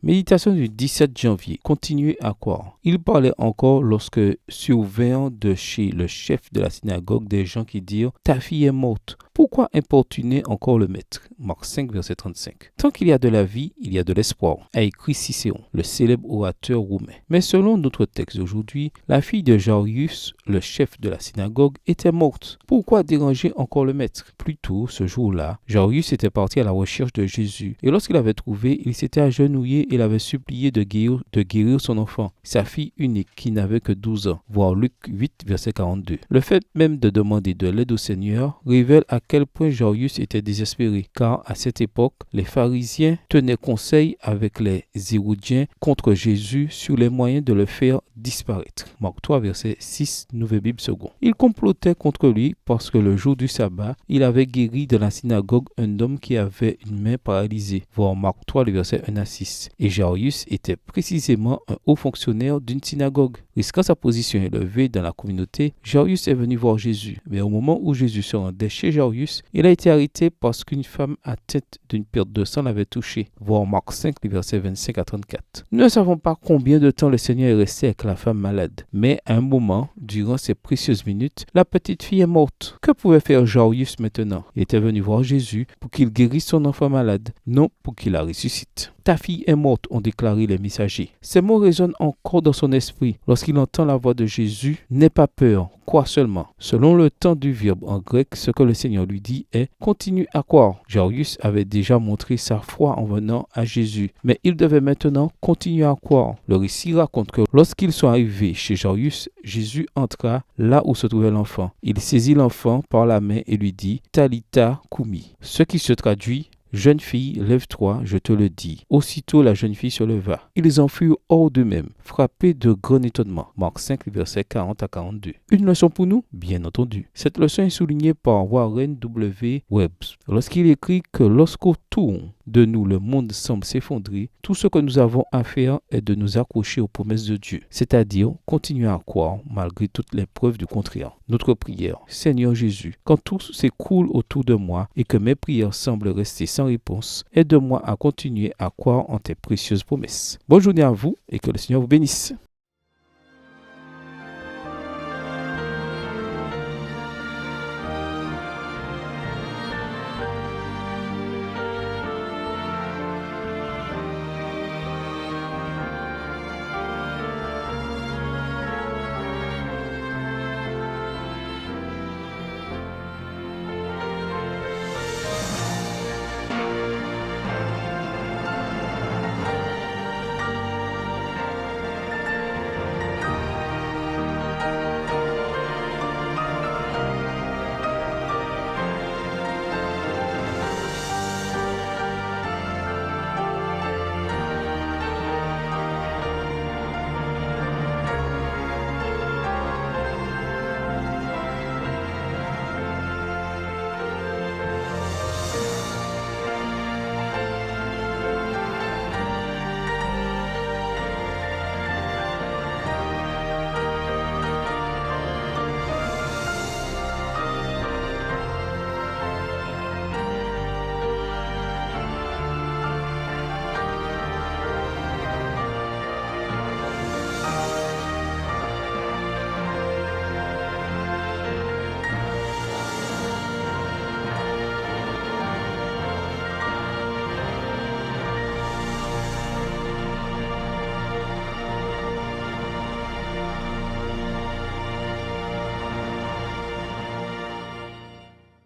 Méditation du 17 janvier. Continuez à croire. Il parlait encore lorsque survinrent de chez le chef de la synagogue des gens qui dirent « Ta fille est morte. Pourquoi importuner encore le maître ?» Marc 5, verset 35. Tant qu'il y a de la vie, il y a de l'espoir, a écrit Cicéron, le célèbre orateur romain. Mais selon notre texte d'aujourd'hui, la fille de Jairus, le chef de la synagogue, était morte. Pourquoi déranger encore le maître? Plus tôt, ce jour-là, Jairus était parti à la recherche de Jésus. Et lorsqu'il l'avait trouvé, il s'était agenouillé et l'avait supplié de guérir son enfant, sa fille unique qui n'avait que 12 ans. Voir Luc 8, verset 42. Le fait même de demander de l'aide au Seigneur révèle à quel point Jairus était désespéré, car à cette époque, les pharisiens tenaient conseil avec les Hérodiens contre Jésus sur les moyens de le faire disparaître. Marc 3, verset 6, Nouvelle Bible seconde. Ils complotaient contre lui parce que le jour du sabbat, il avait guéri de la synagogue un homme qui avait une main paralysée. Voir Marc 3, le verset 1 à 6. Et Jairus était précisément un haut fonctionnaire d'une synagogue. Risquant sa position élevée dans la communauté, Jairus est venu voir Jésus. Mais au moment où Jésus se rendait chez Jairus, il a été arrêté parce qu'une femme atteinte d'une perte de sang l'avait touché. Voir Marc 5, les versets 25 à 34. Nous ne savons pas combien de temps le Seigneur est resté avec la femme malade. Mais à un moment, durant ces précieuses minutes, la petite fille est morte. Que pouvait faire Jairus maintenant? Il était venu voir Jésus pour qu'il guérisse son enfant malade, non pour qu'il la ressuscite. Ta fille est morte, ont déclaré les messagers. Ces mots résonnent encore dans son esprit lorsqu'il entend la voix de Jésus. N'aie pas peur, crois seulement. Selon le temps du verbe en grec, ce que le Seigneur lui dit est « continue à croire ». Jairus avait déjà montré sa foi en venant à Jésus, mais il devait maintenant continuer à croire. Le récit raconte que lorsqu'ils sont arrivés chez Jairus, Jésus entra là où se trouvait l'enfant. Il saisit l'enfant par la main et lui dit « Talitha koumi », ce qui se traduit « Jeune fille, lève-toi, je te le dis. » Aussitôt la jeune fille se leva. Ils en furent hors d'eux-mêmes, frappés de grand étonnement. Marc 5, versets 40 à 42. Une leçon pour nous? Bien entendu. Cette leçon est soulignée par Warren W. Webbs lorsqu'il écrit que lorsqu'autour de nous le monde semble s'effondrer, tout ce que nous avons à faire est de nous accrocher aux promesses de Dieu, c'est-à-dire continuer à croire malgré toutes les preuves du contraire. Notre prière: Seigneur Jésus, quand tout s'écroule autour de moi et que mes prières semblent rester sans réponse, aide-moi à continuer à croire en tes précieuses promesses. Bonne journée à vous et que le Seigneur vous bénisse.